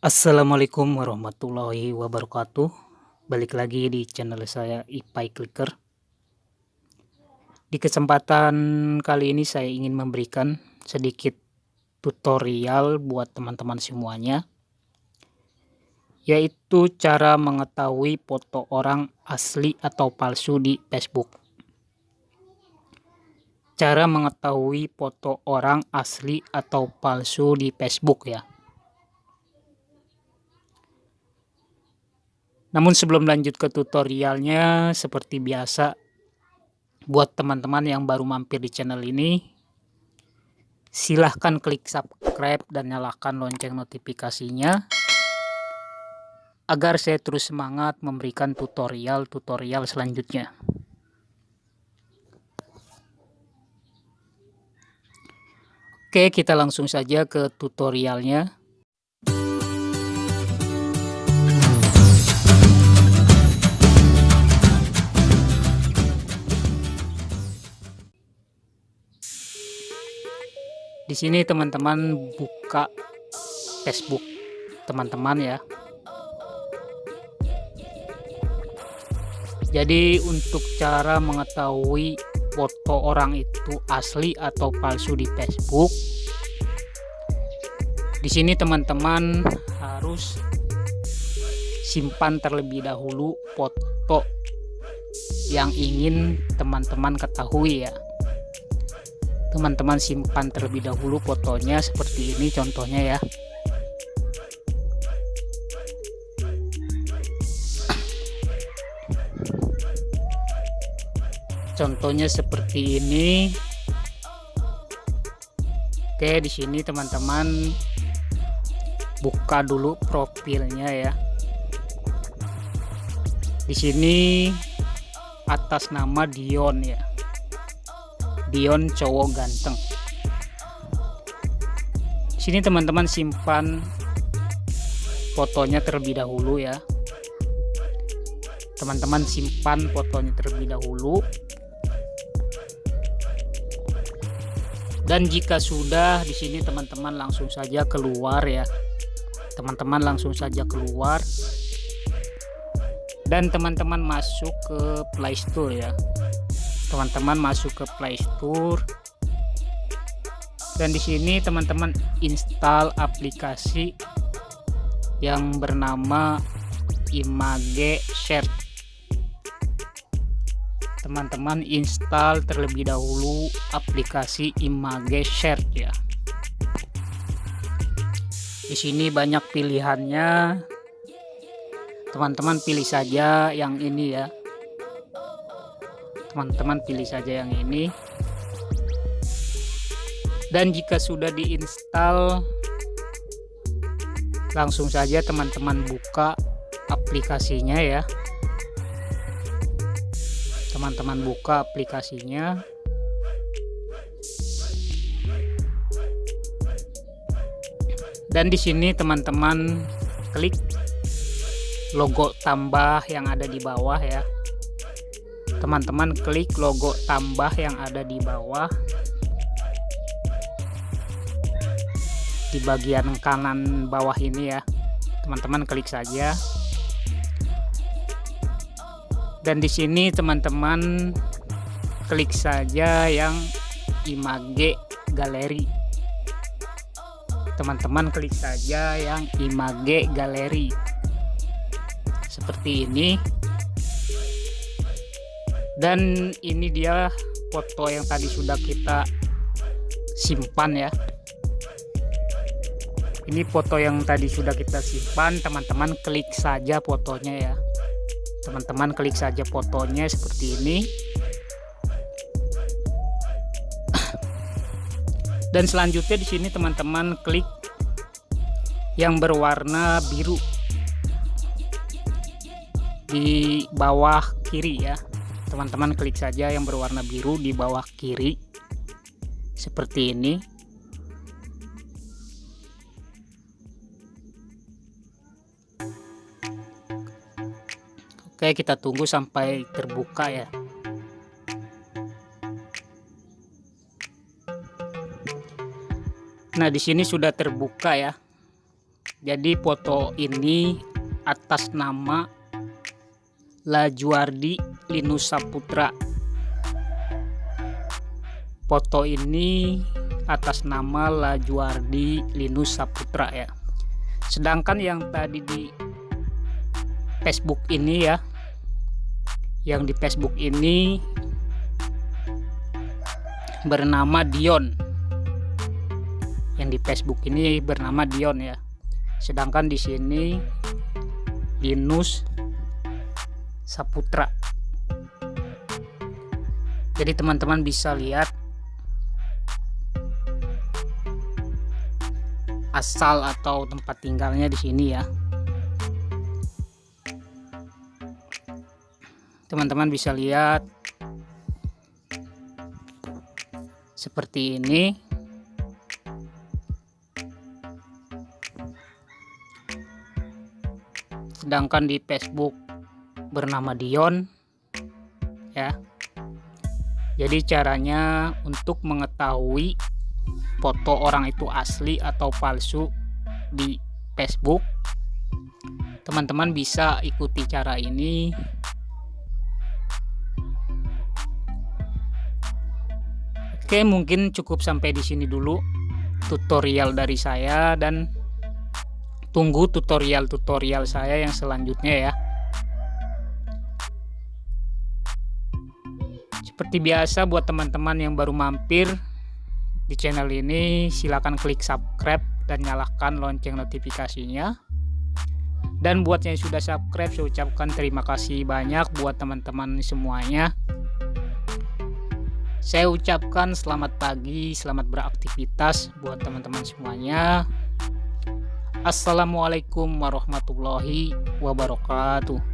Assalamualaikum warahmatullahi wabarakatuh. Balik lagi di channel saya Ipai Clicker. Di kesempatan kali ini saya ingin memberikan sedikit tutorial buat teman-teman semuanya, yaitu cara mengetahui foto orang asli atau palsu di Facebook. Cara mengetahui foto orang asli atau palsu di Facebook ya. Namun sebelum lanjut ke tutorialnya, seperti biasa, buat teman-teman yang baru mampir di channel ini, silahkan klik subscribe dan nyalakan lonceng notifikasinya, agar saya terus semangat memberikan tutorial-tutorial selanjutnya. Oke, kita langsung saja ke tutorialnya. Di sini teman-teman buka Facebook teman-teman ya. Jadi untuk cara mengetahui foto orang itu asli atau palsu di Facebook, di sini teman-teman harus simpan terlebih dahulu foto yang ingin teman-teman ketahui ya. Teman-teman simpan terlebih dahulu fotonya seperti ini contohnya ya. Contohnya seperti ini. Oke, di sini teman-teman buka dulu profilnya ya. Di sini atas nama Dion ya. Dion cowok ganteng. Sini teman-teman simpan fotonya terlebih dahulu ya. Teman-teman simpan fotonya terlebih dahulu. Dan jika sudah, di sini teman-teman langsung saja keluar ya. Teman-teman langsung saja keluar. Dan teman-teman masuk ke Play Store ya. Teman-teman masuk ke Play Store, dan di sini teman-teman install aplikasi yang bernama Image Search. Teman-teman install terlebih dahulu aplikasi Image Search ya. Di sini banyak pilihannya. Teman-teman pilih saja yang ini ya. Teman-teman pilih saja yang ini. Dan jika sudah diinstal, langsung saja teman-teman buka aplikasinya ya. Teman-teman buka aplikasinya. Dan di sini teman-teman klik logo tambah yang ada di bawah ya. Teman-teman klik logo tambah yang ada di bawah, di bagian kanan bawah ini ya. Teman-teman klik saja. Dan di sini teman-teman klik saja yang Image Gallery. Teman-teman klik saja yang Image Gallery. Seperti ini. Dan ini dia foto yang tadi sudah kita simpan ya. Ini foto yang tadi sudah kita simpan. Teman-teman klik saja fotonya ya. Teman-teman klik saja fotonya seperti ini. Dan selanjutnya di sini teman-teman klik yang berwarna biru di bawah kiri ya. Teman-teman klik saja yang berwarna biru di bawah kiri seperti ini. Oke, kita tunggu sampai terbuka ya. Nah, di sini sudah terbuka ya. Jadi foto ini atas nama Lajuardi Linus Saputra. Foto ini atas nama Lajuardi Linus Saputra ya. Sedangkan yang tadi di Facebook ini ya, yang di Facebook ini bernama Dion. Yang di Facebook ini bernama Dion ya. Sedangkan di sini Linus Saputra. Jadi teman-teman bisa lihat asal atau tempat tinggalnya di sini ya. Teman-teman bisa lihat seperti ini. Sedangkan di Facebook bernama Dion ya. Jadi caranya untuk mengetahui foto orang itu asli atau palsu di Facebook, teman-teman bisa ikuti cara ini. Oke, mungkin cukup sampai di sini dulu tutorial dari saya, dan tunggu tutorial-tutorial saya yang selanjutnya ya. Seperti biasa, buat teman-teman yang baru mampir di channel ini, silakan klik subscribe dan nyalakan lonceng notifikasinya. Dan buat yang sudah subscribe, saya ucapkan terima kasih banyak buat teman-teman semuanya. Saya ucapkan selamat pagi, selamat beraktivitas buat teman-teman semuanya. Assalamualaikum warahmatullahi wabarakatuh.